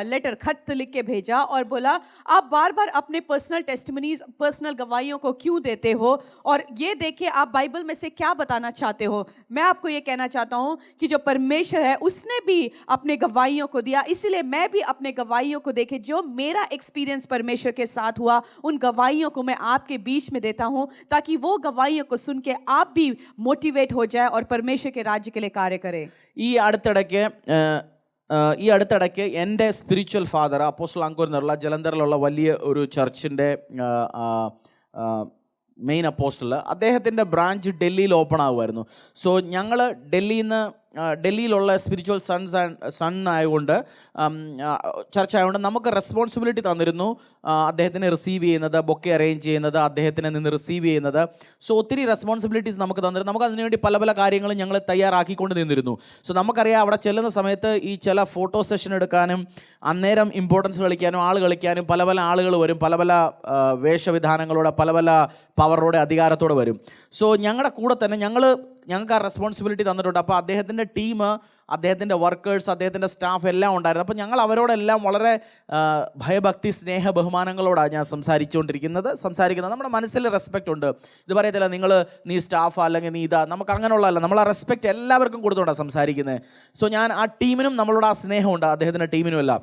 लेटर खत लिख के भेजा और बोला आप बार बार अपने पर्सनल टेस्टिमनीज, पर्सनल गवाहियों को क्यों देते हो और ये देखिए आप बाइबल में से क्या बताना चाहते हो. मैं आपको ये कहना चाहता हूँ कि जो परमेश्वर है उसने भी अपने गवाहियों को दिया, इसीलिए मैं भी अपने गवाहियों को देखे. जो मेरा एक्सपीरियंस परमेश्वर के साथ हुआ उन गवाहियों को मैं आपके बीच में देता हूँ ताकि वो गवाहियों को सुन के आप भी मोटिवेट हो जाए और परमेश्वर के राज्य के लिए कार्य करें. ഈ അടുത്തിടയ്ക്ക് എൻ്റെ സ്പിരിച്വൽ ഫാദർ അപ്പോസ്റ്റൽ അങ്കൂർ എന്നുള്ള ജലന്ധറിലുള്ള വലിയ ഒരു ചർച്ചിൻ്റെ മെയിൻ അപ്പോസ്റ്റൽ, അദ്ദേഹത്തിൻ്റെ ബ്രാഞ്ച് ഡൽഹിയിൽ ഓപ്പൺ ആകുമായിരുന്നു. സോ ഞങ്ങൾ ഡൽഹിയിലുള്ള സ്പിരിച്വൽ സൺ ആയതുകൊണ്ട് ചർച്ച ആയതുകൊണ്ട് നമുക്ക് റെസ്പോൺസിബിലിറ്റി തന്നിരുന്നു അദ്ദേഹത്തിനെ റിസീവ് ചെയ്യുന്നത്, ബൊക്കെ അറേഞ്ച് ചെയ്യുന്നത്, അദ്ദേഹത്തിനെ നിന്ന് റിസീവ് ചെയ്യുന്നത്. സോ ഒത്തിരി റെസ്പോൺസിബിലിറ്റീസ് നമുക്ക് തന്നിരുന്നു. നമുക്ക് അതിനുവേണ്ടി പല കാര്യങ്ങളും ഞങ്ങൾ തയ്യാറാക്കിക്കൊണ്ട് നിന്നിരുന്നു. സോ നമുക്കറിയാം അവിടെ ചെല്ലുന്ന സമയത്ത് ഈ ചില ഫോട്ടോ സെഷൻ എടുക്കാനും അന്നേരം ഇമ്പോർട്ടൻസ് കളിക്കാനും കളിക്കാനും പല ആളുകൾ വരും, പല വേഷവിധാനങ്ങളോടെ പല പവറോടെ അധികാരത്തോടെ വരും. സോ ഞങ്ങളുടെ കൂടെ തന്നെ ഞങ്ങൾക്ക് ആ റെസ്പോൺസിബിലിറ്റി തന്നിട്ടുണ്ട്. അപ്പോൾ അദ്ദേഹത്തിൻ്റെ ടീം, അദ്ദേഹത്തിൻ്റെ വർക്കേഴ്സ്, അദ്ദേഹത്തിൻ്റെ സ്റ്റാഫ് എല്ലാം ഉണ്ടായിരുന്നു. അപ്പോൾ ഞങ്ങൾ അവരോടെല്ലാം വളരെ ഭയഭക്തി സ്നേഹ ബഹുമാനങ്ങളോടാണ് ഞാൻ സംസാരിക്കുന്നത്. നമ്മുടെ മനസ്സിൽ റെസ്പെക്റ്റ് ഉണ്ട്. ഇത് പറയത്തില്ല നീ സ്റ്റാഫ് അല്ലെങ്കിൽ നീ ഇതാ, നമുക്ക് അങ്ങനെയുള്ളതല്ല. നമ്മൾ ആ റെസ്പെക്റ്റ് എല്ലാവർക്കും കൊടുത്തുകൊണ്ടാണ് സംസാരിക്കുന്നത്. സോ ഞാൻ ആ ടീമിനും നമ്മളോട് ആ സ്നേഹമുണ്ട്, അദ്ദേഹത്തിൻ്റെ ടീമിനും എല്ലാം.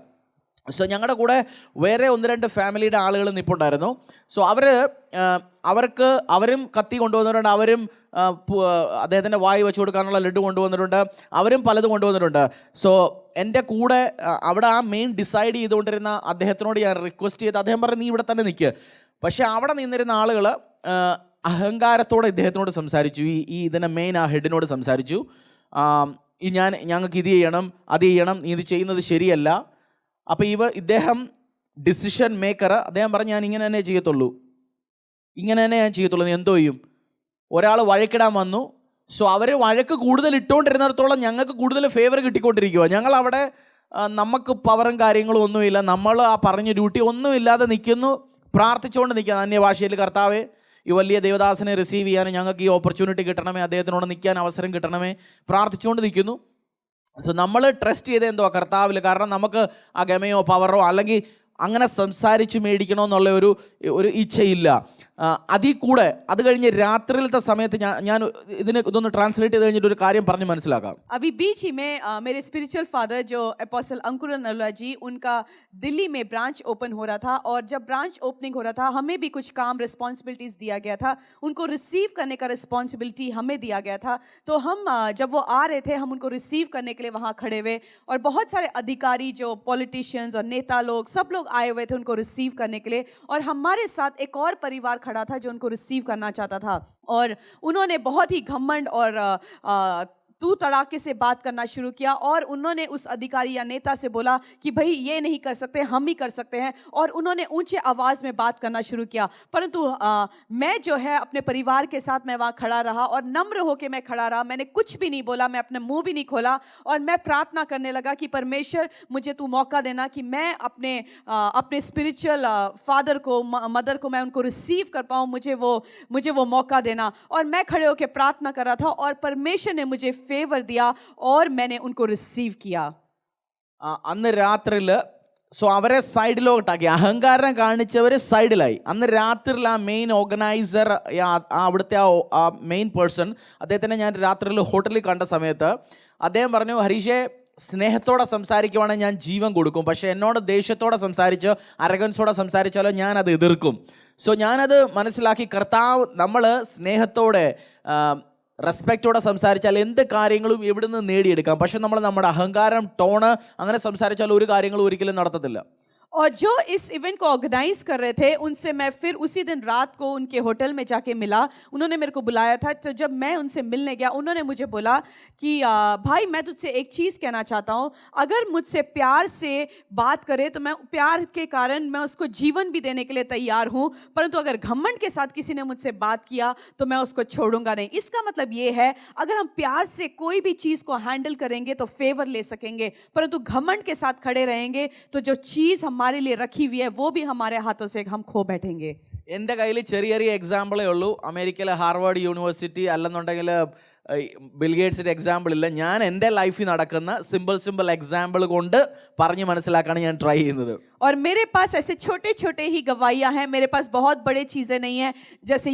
സോ ഞങ്ങളുടെ കൂടെ വേറെ 1-2 ഫാമിലിയുടെ ആളുകൾ നിൽപ്പുണ്ടായിരുന്നു. സോ അവരും കത്തി കൊണ്ടുവന്നിട്ടുണ്ട്, അവരും അദ്ദേഹത്തിൻ്റെ വായി വെച്ച് കൊടുക്കാനുള്ള ലഡ്ഡു കൊണ്ടുവന്നിട്ടുണ്ട്, അവരും പലതും കൊണ്ടുവന്നിട്ടുണ്ട്. സോ എൻ്റെ കൂടെ അവിടെ ആ മെയിൻ ഡിസൈഡ് ചെയ്തുകൊണ്ടിരുന്ന അദ്ദേഹത്തിനോട് ഞാൻ റിക്വസ്റ്റ് ചെയ്ത്, അദ്ദേഹം പറഞ്ഞു നീ ഇവിടെ തന്നെ നിൽക്കുക. പക്ഷേ അവിടെ നിന്നിരുന്ന ആളുകൾ അഹങ്കാരത്തോടെ ഇദ്ദേഹത്തിനോട് സംസാരിച്ചു. ഇതിൻ്റെ മെയിൻ ആ ഹെഡിനോട് സംസാരിച്ചു. ഞങ്ങൾക്ക് ഇത് ചെയ്യണം, അത് ചെയ്യണം, നീ ഇത് ചെയ്യുന്നത് ശരിയല്ല. അപ്പോൾ ഇദ്ദേഹം ഡിസിഷൻ മേക്കർ. അദ്ദേഹം പറഞ്ഞു ഞാൻ ഇങ്ങനെ തന്നെ ചെയ്യത്തുള്ളൂ, നീ എന്തോ ചെയ്യും. ഒരാൾ വഴക്കിടാൻ വന്നു. സോ അവർ വഴക്ക് കൂടുതൽ ഇട്ടുകൊണ്ടിരുന്നിടത്തോളം ഞങ്ങൾക്ക് കൂടുതൽ ഫേവർ കിട്ടിക്കൊണ്ടിരിക്കുക. ഞങ്ങളവിടെ നമുക്ക് പവറും കാര്യങ്ങളും ഒന്നുമില്ല, നമ്മൾ ആ പറഞ്ഞ ഡ്യൂട്ടി ഒന്നുമില്ലാതെ നിൽക്കുന്നു, പ്രാർത്ഥിച്ചുകൊണ്ട് നിൽക്കുക അന്യഭാഷയിൽ. കർത്താവേ, ഈ വലിയ ദേവദാസനെ റിസീവ് ചെയ്യാനും ഞങ്ങൾക്ക് ഈ ഓപ്പർച്യൂണിറ്റി കിട്ടണമേ, അദ്ദേഹത്തിനോട് നിൽക്കാൻ അവസരം കിട്ടണമേ, പ്രാർത്ഥിച്ചുകൊണ്ട് നിൽക്കുന്നു. സോ നമ്മൾ ട്രസ്റ്റ് ചെയ്ത് എന്തോ കർത്താവിൽ. കാരണം നമുക്ക് ആ ഗമയോ പവറോ അല്ലെങ്കിൽ അങ്ങനെ സംസാരിച്ച് മേടിക്കണമെന്നുള്ള ഒരു ഇച്ഛയില്ല. അതിൽ കൂടെ അത് കഴിഞ്ഞ് രാത്രിയിലത്തെ സമയത്ത് ഞാൻ ഇതൊന്ന് ട്രാൻസ്ലേറ്റ് ചെയ്ത് കഴിഞ്ഞിട്ട് ഒരു കാര്യം പറഞ്ഞ് മനസ്സിലാക്കാം. अभी बीच ही में मेरे स्पिरिचुअल फादर जो एपोस्टल अंकुर नल्ला जी, उनका दिल्ली में ब्रांच ओपन हो रहा था और जब ब्रांच ओपनिंग हो रहा था हमें भी कुछ काम रिस्पॉन्सिबिलिटीज़ दिया गया था. उनको रिसीव करने का रिस्पॉन्सिबिलिटी हमें दिया गया था. तो हम जब वो आ रहे थे हम उनको रिसीव करने के लिए वहाँ खड़े हुए और बहुत सारे अधिकारी जो पॉलिटिशियंस और नेता लोग सब लोग आए हुए थे उनको रिसीव करने के लिए. और हमारे साथ एक और परिवार खड़ा था जो उनको रिसीव करना चाहता था और उन्होंने बहुत ही घमंड और तू तड़ाके से बात करना शुरू किया और उन्होंने उस अधिकारी या नेता से बोला कि भाई ये नहीं कर सकते, हम ही कर सकते हैं. और उन्होंने ऊंचे आवाज़ में बात करना शुरू किया. परंतु मैं जो है अपने परिवार के साथ मैं वहाँ खड़ा रहा और नम्र होकर मैं खड़ा रहा. मैंने कुछ भी नहीं बोला, मैं अपने मुंह भी नहीं खोला और मैं प्रार्थना करने लगा कि परमेश्वर मुझे तू मौका देना कि मैं अपने स्पिरिचुअल फादर को, मदर को मैं उनको रिसीव कर पाऊँ, मुझे वो मौका देना. और मैं खड़े होकर प्रार्थना कर रहा था और परमेश्वर ने मुझे फेवर दिया और मैंने उनको रिसीव किया. അന്ന് രാത്രിയിൽ സോ അവരെ സൈഡിലോട്ടാക്കി, അഹങ്കാരം കാണിച്ചവർ സൈഡിലായി. അന്ന് രാത്രിയിൽ ആ മെയിൻ ഓർഗനൈസർ, അവിടുത്തെ ആ മെയിൻ പേഴ്സൺ, അദ്ദേഹത്തിനെ ഞാൻ രാത്രിയിൽ ഹോട്ടലിൽ കണ്ട സമയത്ത് അദ്ദേഹം പറഞ്ഞു, ഹരീഷേ, സ്നേഹത്തോടെ സംസാരിക്കുവാണെങ്കിൽ ഞാൻ ജീവൻ കൊടുക്കും, പക്ഷേ എന്നോട് ദേഷ്യത്തോടെ സംസാരിച്ചോ അരഗൻസോടെ സംസാരിച്ചാലോ ഞാനത് എതിർക്കും. സോ ഞാനത് മനസ്സിലാക്കി, കർത്താവ് നമ്മൾ സ്നേഹത്തോടെ റെസ്പെക്റ്റോടെ സംസാരിച്ചാൽ എന്ത് കാര്യങ്ങളും എവിടുന്ന് നേടിയെടുക്കാം. പക്ഷെ നമ്മൾ നമ്മുടെ അഹങ്കാരം, ടോണ് അങ്ങനെ സംസാരിച്ചാൽ ഒരു കാര്യങ്ങളും ഒരിക്കലും നടത്തത്തില്ല. और जो इस इवेंट को ऑर्गेनाइज कर रहे थे उनसे मैं फिर उसी दिन रात को उनके होटल में जाके मिला. उन्होंने मेरे को बुलाया था. तो जब मैं उनसे मिलने गया, उन्होंने मुझे बोला कि भाई, मैं तुझसे एक चीज़ कहना चाहता हूँ, अगर मुझसे प्यार से बात करे तो मैं प्यार के कारण मैं उसको जीवन भी देने के लिए तैयार हूँ, परंतु अगर घमंड के साथ किसी ने मुझसे बात किया तो मैं उसको छोड़ूंगा नहीं. इसका मतलब ये है, अगर हम प्यार से कोई भी चीज़ को हैंडल करेंगे तो फेवर ले सकेंगे, परंतु घमंड के साथ खड़े रहेंगे तो जो चीज़ हमारे लिए रखी हुई है वो भी हमारे हाथों से हम खो बैठेंगे. എൻ്റെ കയ്യിൽ ചെറിയ ചെറിയ എക്സാമ്പിളേ ഉള്ളൂ. അമേരിക്കയിലെ ഹാർവാർഡ് യൂണിവേഴ്സിറ്റി അല്ലെന്നുണ്ടെങ്കിൽ ബിൽഗേറ്റ്സിൻ്റെ എക്സാമ്പിൾ ഇല്ല. ഞാൻ എൻ്റെ ലൈഫിൽ നടക്കുന്ന സിമ്പിൾ എക്സാമ്പിൾ കൊണ്ട് പറഞ്ഞ് മനസ്സിലാക്കാണ് ഞാൻ ട്രൈ ചെയ്യുന്നത്. और मेरे पास ऐसे छोटे छोटे ही गवाहियाँ हैं. मेरे पास बहुत बड़े चीज़ें नहीं हैं, जैसे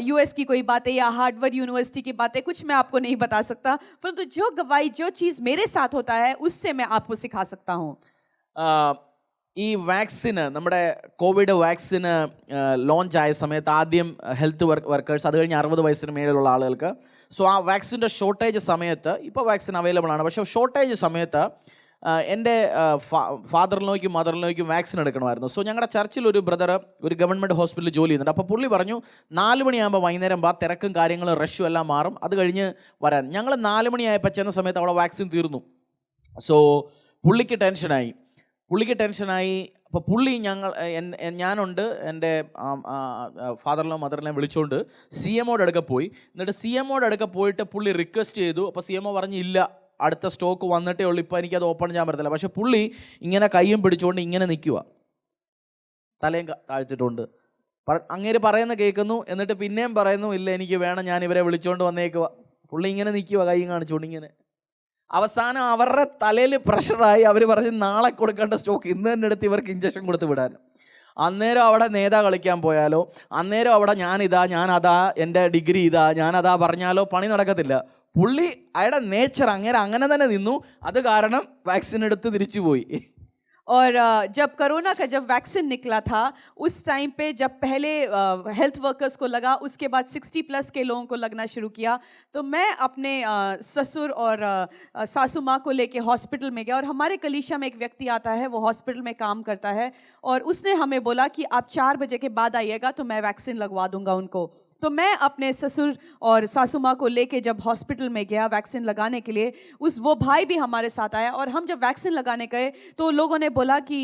यूएस की कोई बातें या हार्वर्ड यूनिवर्सिटी की बातें, कुछ मैं आपको नहीं बता सकता, परंतु जो गवाही, जो चीज़ मेरे साथ होता है उससे मैं आपको सिखा सकता हूँ. ഈ വാക്സിന്, നമ്മുടെ കോവിഡ് വാക്സിന് ലോഞ്ച് ആയ സമയത്ത് ആദ്യം ഹെൽത്ത് വർക്കേഴ്സ്, അത് കഴിഞ്ഞ് 60 വയസ്സിന് മേലുള്ള ആളുകൾക്ക്. സോ ആ വാക്സിൻ്റെ ഷോർട്ടേജ് സമയത്ത്, ഇപ്പോൾ വാക്സിൻ അവൈലബിൾ ആണ്, പക്ഷേ ഷോർട്ടേജ് സമയത്ത് എൻ്റെ ഫാദറിനോയ്ക്കും മദറിനോയ്ക്കും വാക്സിൻ എടുക്കണമായിരുന്നു. സോ ഞങ്ങളുടെ ചർച്ചിൽ ഒരു ബ്രദർ ഒരു ഗവൺമെൻറ് ഹോസ്പിറ്റലിൽ ജോലി ചെയ്യുന്നുണ്ട്. അപ്പോൾ പുള്ളി പറഞ്ഞു, 4 മണിയാകുമ്പോൾ വൈകുന്നേരം വാ, തിരക്കും കാര്യങ്ങളും റഷും എല്ലാം മാറും, അത് കഴിഞ്ഞ് വരാൻ. ഞങ്ങൾ 4 മണിയായപ്പോൾ ചെന്ന സമയത്ത് അവിടെ വാക്സിൻ തീർന്നു. സോ പുള്ളിക്ക് ടെൻഷനായി. അപ്പോൾ പുള്ളി ഞാനുണ്ട്, എൻ്റെ ഫാദറിനോ മദറിനെ വിളിച്ചുകൊണ്ട് CMOയുടെ അടുക്ക പോയി. എന്നിട്ട് CMOയുടെ അടുക്ക പോയിട്ട് പുള്ളി റിക്വസ്റ്റ് ചെയ്തു. അപ്പോൾ CMO പറഞ്ഞു, ഇല്ല, അടുത്ത സ്റ്റോക്ക് വന്നിട്ടേ ഉള്ളൂ, ഇപ്പോൾ എനിക്കത് ഓപ്പൺ ചെയ്യാൻ പറ്റത്തില്ല. പക്ഷേ പുള്ളി ഇങ്ങനെ കയ്യും പിടിച്ചുകൊണ്ട് ഇങ്ങനെ നിൽക്കുക, തലയും താഴ്ത്തിട്ടുണ്ട്. അങ്ങേര് പറയുന്ന കേൾക്കുന്നു, എന്നിട്ട് പിന്നെയും പറയുന്നു, ഇല്ല എനിക്ക് വേണം, ഞാൻ ഇവരെ വിളിച്ചുകൊണ്ട് വന്നേക്കുക. പുള്ളി ഇങ്ങനെ നിൽക്കുക, കൈയും കാണിച്ചുകൊണ്ട് ഇങ്ങനെ. അവസാനം അവരുടെ തലയിൽ പ്രഷറായി. അവർ പറഞ്ഞ് നാളെ കൊടുക്കേണ്ട സ്റ്റോക്ക് ഇന്ന് തന്നെ എടുത്ത് ഇവർക്ക് ഇഞ്ചക്ഷൻ കൊടുത്ത് വിടാൻ. അന്നേരം അവിടെ നേതാ കളിക്കാൻ പോയാലോ, അന്നേരം അവിടെ ഞാനതാ, എൻ്റെ ഡിഗ്രി ഇതാ, ഞാനതാ പറഞ്ഞാലോ പണി നടക്കത്തില്ല. പുള്ളി അയാളുടെ നേച്ചർ അങ്ങനെ തന്നെ നിന്നു. അത് കാരണം വാക്സിൻ എടുത്ത് തിരിച്ചുപോയി. और जब कोरोना का जब वैक्सीन निकला था, उस टाइम पे जब पहले हेल्थ वर्कर्स को लगा, उसके बाद 60+ के लोगों को लगना शुरू किया, तो मैं अपने ससुर और सासू माँ को लेके हॉस्पिटल में गया. और हमारे कलीसिया में एक व्यक्ति आता है, वो हॉस्पिटल में काम करता है, और उसने हमें बोला कि आप 4 बजे के बाद आइएगा तो मैं वैक्सीन लगवा दूंगा उनको. तो मैं अपने ससुर और सासू माँ को लेके जब हॉस्पिटल में गया वैक्सीन लगाने के लिए, वो भाई भी हमारे साथ आया. और हम जब वैक्सीन लगाने गए तो लोगों ने बोला कि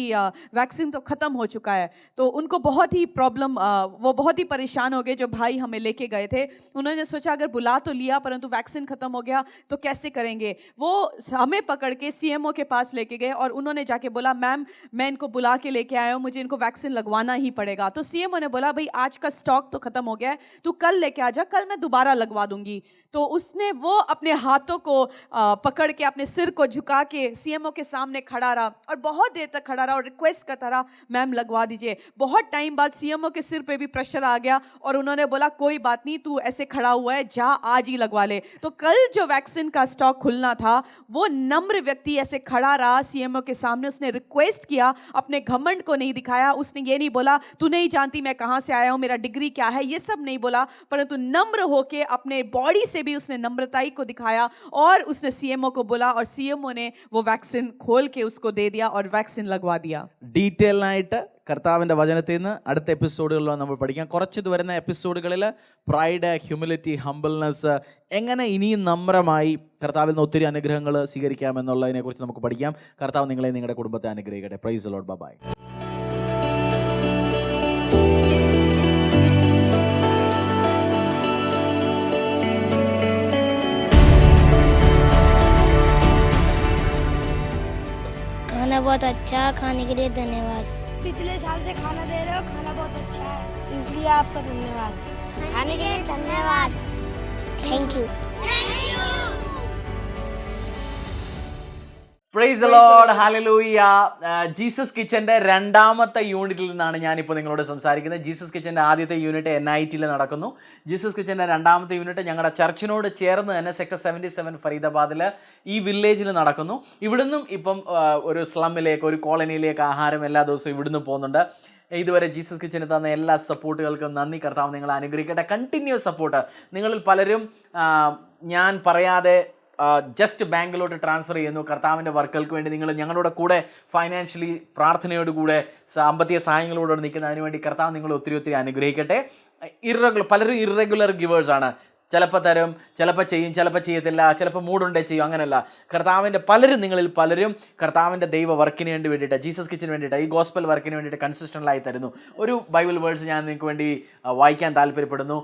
वैक्सीन तो ख़त्म हो चुका है. तो उनको बहुत ही प्रॉब्लम, वो बहुत ही परेशान हो गए. जो भाई हमें लेके गए थे, उन्होंने सोचा अगर बुला तो लिया, परंतु वैक्सीन ख़त्म हो गया तो कैसे करेंगे. वो हमें पकड़ के CMO के पास लेके गए और उन्होंने जाके बोला, मैम मैं इनको बुला के लेके आया हूँ, मुझे इनको वैक्सीन लगवाना ही पड़ेगा. तो CMO ने बोला, भाई आज का स्टॉक तो ख़त्म हो गया है, तू कल लेके आ जा, कल मैं दोबारा लगवा दूंगी. तो उसने वो अपने हाथों को पकड़ के अपने सिर को झुका के CMO के सामने खड़ा रहा और बहुत देर तक खड़ा रहा और रिक्वेस्ट करता रहा, मैम लगवा दीजिए. बहुत टाइम बाद CMO के सिर पे भी प्रेशर आ गया और उन्होंने बोला, कोई बात नहीं, तू ऐसे खड़ा हुआ है, जा आज ही लगवा ले. तो कल जो वैक्सीन का स्टॉक खुलना था, वो नम्र व्यक्ति ऐसे खड़ा रहा CMO के सामने. उसने रिक्वेस्ट किया, अपने घमंड को नहीं दिखाया. उसने ये नहीं बोला तू नहीं जानती मैं कहाँ से आया हूँ, मेरा डिग्री क्या है, ये सब नहीं बोला, परंतु नम्र होके अपने बॉडी से भी उसने नम्रताई को दिखाया और उसने CMO को बोला और CMO ने वो वैक्सीन खोल के उसको दे दिया और वैक्सीन लगवा दिया. ഡീറ്റെയിൽ ആയിട്ട് കർത്താവിൻ്റെ വചനത്തിൽ നിന്ന് അടുത്ത എപ്പിസോഡുകളിലോ നമ്മൾ പഠിക്കാം. കുറച്ചിത് വരുന്ന എപ്പിസോഡുകളിൽ പ്രൈഡ്, ഹ്യൂമിലിറ്റി, ഹംബിൾനെസ്, എങ്ങനെ ഇനിയും നമ്രമായി കർത്താവിൽ നിന്ന് ഒത്തിരി അനുഗ്രഹങ്ങൾ സ്വീകരിക്കാമെന്നുള്ളതിനെ കുറിച്ച് നമുക്ക് പഠിക്കാം. കർത്താവ് നിങ്ങളെ നിങ്ങളുടെ കുടുംബത്തെ അനുഗ്രഹിക്കട്ടെ. Price the Lord. ബൈ. खाना बहुत अच्छा, खाने के लिए धन्यवाद. पिछले साल से खाना दे रहे हो, खाना बहुत अच्छा है, इसलिए आपका धन्यवाद. खाने के लिए धन्यवाद. Thank you. Praise the lord, hallelujah. Jesus കിച്ചന്റെ രണ്ടാമത്തെ യൂണിറ്റിൽ നിന്നാണ് ഞാനിപ്പോൾ നിങ്ങളോട് സംസാരിക്കുന്നത്. ജീസസ് കിച്ചന്റെ ആദ്യത്തെ യൂണിറ്റ് NITയിൽ നടക്കുന്നു. ജീസസ് കിച്ചന്റെ രണ്ടാമത്തെ യൂണിറ്റ് ഞങ്ങളുടെ ചർച്ചിനോട് ചേർന്ന് തന്നെ സെക്ടർ 77 ഫരീദാബാദിൽ ഈ വില്ലേജിൽ നടക്കുന്നു. ഇവിടുന്നും ഇപ്പം ഒരു സ്ലമ്മിലേക്ക്, ഒരു കോളനിയിലേക്ക് ആഹാരം എല്ലാ ദിവസവും ഇവിടുന്ന് പോകുന്നുണ്ട്. ഇതുവരെ ജീസസ് കിച്ചന് തന്ന എല്ലാ സപ്പോർട്ടുകൾക്കും നന്ദി. കർത്താവ് നിങ്ങളെ അനുഗ്രഹിക്കട്ടെ. Continuous support. നിങ്ങളിൽ പലരും ഞാൻ പറയാതെ ജസ്റ്റ് ബാങ്കിലോട്ട് ട്രാൻസ്ഫർ ചെയ്യുന്നു. കർത്താവിൻ്റെ വർക്കുകൾക്ക് വേണ്ടി നിങ്ങൾ ഞങ്ങളുടെ കൂടെ ഫൈനാൻഷ്യലി പ്രാർത്ഥനയോടുകൂടെ സാമ്പത്തിക സഹായങ്ങളോട് നിൽക്കുന്നതിന് വേണ്ടി കർത്താവ് നിങ്ങൾ ഒത്തിരി ഒത്തിരി അനുഗ്രഹിക്കട്ടെ. പലരും ഇറഗുലർ ഗിവേഴ്സാണ്. ചിലപ്പോൾ തരും, ചിലപ്പോൾ ചെയ്യും, ചിലപ്പോൾ ചെയ്യത്തില്ല, ചിലപ്പോൾ മൂടുണ്ടേ ചെയ്യും. അങ്ങനെയല്ല, നിങ്ങളിൽ പലരും കർത്താവിൻ്റെ ദൈവ വർക്കിന് വേണ്ടിയിട്ട്, ജീസസ് കിച്ചന് വേണ്ടിയിട്ട്, ഈ ഗോസ്പൽ വർക്കിന് വേണ്ടിയിട്ട് കൺസിസ്റ്റൻ്റായി തരുന്നു. ഒരു ബൈബിൾ വേഴ്സ് ഞാൻ നിങ്ങൾക്ക് വേണ്ടി വായിക്കാൻ താല്പര്യപ്പെടുന്നു,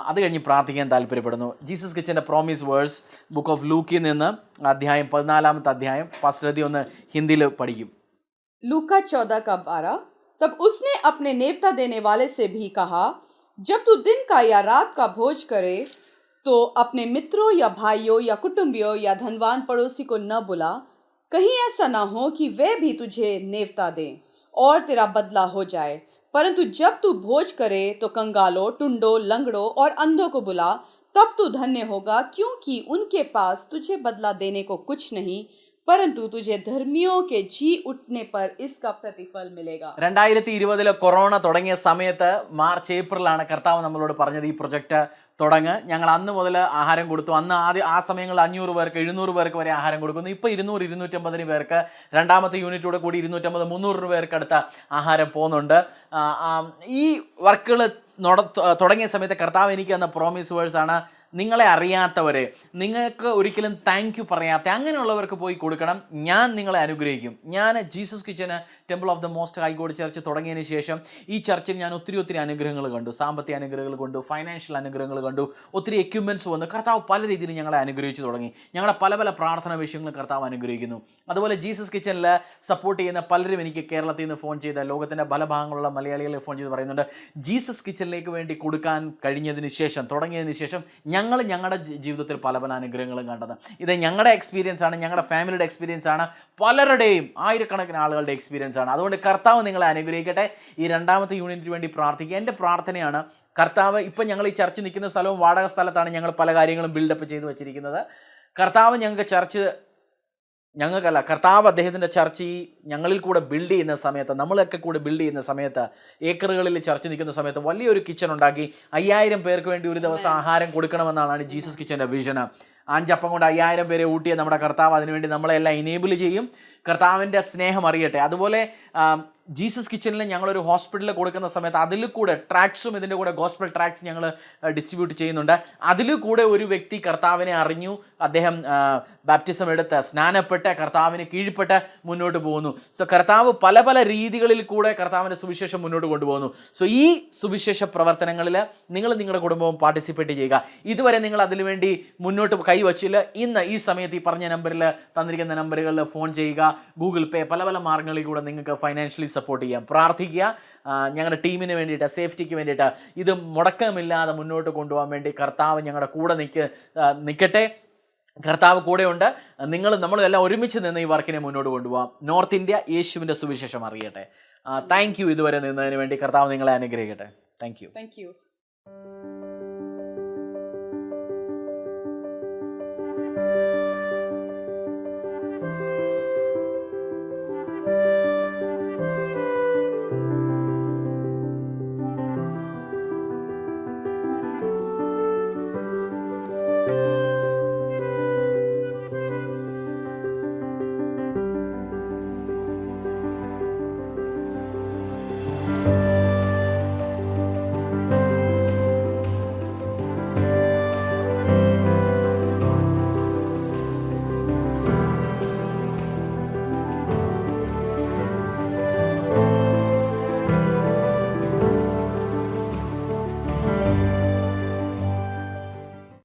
അത് കഴിഞ്ഞ് പ്രാർത്ഥിക്കാൻ താല്പര്യപ്പെടുന്നു. ജീസസ് കിച്ചൻ്റെ പ്രോമിസ് വേഴ്സ് ബുക്ക് ഓഫ് ലൂക്കിൽ നിന്ന് അധ്യായം 14 അധ്യായം. പാസ്റ്റർ രതി ഒന്ന് ഹിന്ദിയിൽ പഠിക്കും. लूका 14:12। तब उसने अपने नेवता देने वाले से भी कहा, जब तू दिन का या रात का भोज करे तो अपने मित्रों या भाइयों या कुटुंबियों या धनवान पड़ोसी को न बुला, कहीं ऐसा ना हो कि वे भी तुझे नेवता दें और तेरा बदला हो जाए। परंतु जब तू भोज करे तो कंगालों, टुंडों, लंगड़ों और अंधों को बुला, तब तू धन्य होगा, क्योंकि उनके पास तुझे बदला देने को कुछ नहीं, परंतु तुझे धर्मियों के जी उठने पर इसका प्रतिफल मिलेगा. 2020 കൊറോണ തുടങ്ങിയ സമയത്ത് മാർച്ച് ഏപ്രിലാണ് കർത്താവ് നമ്മളോട് പറഞ്ഞത് ഈ പ്രൊജക്റ്റ് തുടങ്ങ്. ഞങ്ങൾ അന്ന് മുതൽ ആഹാരം കൊടുത്തു. അന്ന് ആ സമയങ്ങളിൽ 500 പേർക്ക് 700 പേർക്ക് വരെ ആഹാരം കൊടുക്കുന്നു. ഇപ്പോൾ 200-250 പേർക്ക് രണ്ടാമത്തെ യൂണിറ്റോടെ കൂടി 250-300 പേർക്ക് അടുത്ത ആഹാരം പോകുന്നുണ്ട്. ഈ വർക്കുകൾ തുടങ്ങിയ സമയത്ത് കർത്താവ് എനിക്ക് തന്ന പ്രോമിസ് വേഴ്സാണ്, നിങ്ങളെ അറിയാത്തവരെ, നിങ്ങൾക്ക് ഒരിക്കലും താങ്ക് യു പറയാത്ത അങ്ങനെയുള്ളവർക്ക് പോയി കൊടുക്കണം. ഞാൻ നിങ്ങളെ അനുഗ്രഹിക്കും. ഞാൻ Jesus kitchen temple of the most high God church തുടങ്ങിയതിന് ശേഷം ഈ ചർച്ചിൽ ഞാൻ ഒത്തിരി അനുഗ്രഹങ്ങൾ കണ്ടു. സാമ്പത്തിക അനുഗ്രഹങ്ങൾ കണ്ടു, ഫൈനാൻഷ്യൽ അനുഗ്രഹങ്ങൾ കണ്ടു, ഒത്തിരി എക്യുപ്മെൻറ്റ്സ് വന്നു. കർത്താവ് പല രീതിയിൽ ഞങ്ങളെ അനുഗ്രഹിച്ചു തുടങ്ങി. ഞങ്ങളുടെ പല പ്രാർത്ഥന വിഷയങ്ങളും കർത്താവ് അനുഗ്രഹിക്കുന്നു. അതുപോലെ ജീസസ് കിച്ചനിൽ സപ്പോർട്ട് ചെയ്യുന്ന പലരും എനിക്ക് കേരളത്തിൽ നിന്ന് ഫോൺ ചെയ്ത്, ലോകത്തിൻ്റെ പല ഭാഗങ്ങളുള്ള മലയാളികളെ ഫോൺ ചെയ്ത് പറയുന്നുണ്ട്, ജീസസ് കിച്ചനിലേക്ക് വേണ്ടി കൊടുക്കാൻ കഴിഞ്ഞതിന് ശേഷം, തുടങ്ങിയതിന് ശേഷം ഞങ്ങളുടെ ജീവിതത്തിൽ പല അനുഗ്രഹങ്ങളും കണ്ടത്. ഇത് ഞങ്ങളുടെ എക്സ്പീരിയൻസ് ആണ്, ഞങ്ങളുടെ ഫാമിലിയുടെ എക്സ്പീരിയൻസ് ആണ്, പലരുടെയും ആയിരക്കണക്കിന് ആളുകളുടെ എക്സ്പീരിയൻസ് ആണ്. അതുകൊണ്ട് കർത്താവ് നിങ്ങളെ അനുഗ്രഹിക്കട്ടെ. ഈ രണ്ടാമത്തെ യൂണിറ്റിന് വേണ്ടി പ്രാർത്ഥിക്കുക. എൻ്റെ പ്രാർത്ഥനയാണ് കർത്താവ്, ഇപ്പം ഞങ്ങൾ ഈ ചർച്ച് നിൽക്കുന്ന സ്ഥലവും വാടക സ്ഥലത്താണ് ഞങ്ങൾ പല കാര്യങ്ങളും ബിൽഡപ്പ് ചെയ്ത് വെച്ചിരിക്കുന്നത്. കർത്താവ് കർത്താവ് അദ്ദേഹത്തിൻ്റെ ചർച്ച് ഞങ്ങളിൽ കൂടെ ബിൽഡ് ചെയ്യുന്ന സമയത്ത്, നമ്മളൊക്കെ കൂടെ ബിൽഡ് ചെയ്യുന്ന സമയത്ത്, ഏക്കറുകളിൽ ചർച്ച് നിൽക്കുന്ന സമയത്ത് വലിയൊരു കിച്ചൺ ഉണ്ടാക്കി 5000 പേർക്ക് വേണ്ടി ഒരു ദിവസം ആഹാരം കൊടുക്കണമെന്നാണ് ജീസസ് കിച്ചൻ്റെ വിഷന്. 5 അപ്പം കൊണ്ട് 5000 പേരെ ഊട്ടിയ നമ്മുടെ കർത്താവ് അതിനുവേണ്ടി നമ്മളെല്ലാം ഇനേബിൾ ചെയ്യും. കർത്താവിൻ്റെ സ്നേഹം അറിയട്ടെ. അതുപോലെ ജീസസ് കിച്ചണിൽ ഞങ്ങളൊരു ഹോസ്പിറ്റലിൽ കൊടുക്കുന്ന സമയത്ത് അതിൽ കൂടെ ട്രാക്സും ഇതിൻ്റെ കൂടെ ഗോസ്പൽ ട്രാക്സ് ഞങ്ങൾ ഡിസ്ട്രിബ്യൂട്ട് ചെയ്യുന്നുണ്ട്. അതിൽ കൂടെ ഒരു വ്യക്തി കർത്താവിനെ അറിഞ്ഞു, അദ്ദേഹം ബാപ്റ്റിസം എടുത്ത് സ്നാനപ്പെട്ട് കർത്താവിന് കീഴ്പ്പെട്ട് മുന്നോട്ട് പോകുന്നു. സോ കർത്താവ് പല രീതികളിൽ കൂടെ കർത്താവിൻ്റെ സുവിശേഷം മുന്നോട്ട് കൊണ്ടുപോകുന്നു. സോ ഈ സുവിശേഷ പ്രവർത്തനങ്ങളിൽ നിങ്ങളുടെ കുടുംബവും പാർട്ടിസിപ്പേറ്റ് ചെയ്യുക. ഇതുവരെ നിങ്ങൾ അതിനുവേണ്ടി മുന്നോട്ട് കൈവച്ചില്ല, ഇന്ന് ഈ സമയത്ത് ഈ പറഞ്ഞ നമ്പറിൽ തന്നിരിക്കുന്ന നമ്പറുകളിൽ ഫോൺ ചെയ്യുക. ഗൂഗിൾ പേ പല മാർഗങ്ങളിൽ കൂടെ നിങ്ങൾക്ക് ഫൈനാൻഷ്യലി സപ്പോർട്ട് ചെയ്യാം. പ്രാർത്ഥിക്കുക. ഞങ്ങളുടെ ടീമിന് വേണ്ടിയിട്ട്, സേഫ്റ്റിക്ക് വേണ്ടിയിട്ട്, ഇത് മുടക്കമില്ലാതെ മുന്നോട്ട് കൊണ്ടുപോകാൻ വേണ്ടി കർത്താവ് ഞങ്ങളുടെ കൂടെ നിൽക്കട്ടെ. കർത്താവ് കൂടെയുണ്ട്. നമ്മളും എല്ലാം ഒരുമിച്ച് നിന്ന് ഈ വർക്കിനെ മുന്നോട്ട് കൊണ്ടുപോകാം. നോർത്ത് ഇന്ത്യ യേശുവിൻ്റെ സുവിശേഷം അറിയട്ടെ. താങ്ക് യു ഇതുവരെ നിന്നതിന് വേണ്ടി. കർത്താവ് നിങ്ങളെ അനുഗ്രഹിക്കട്ടെ. Thank you.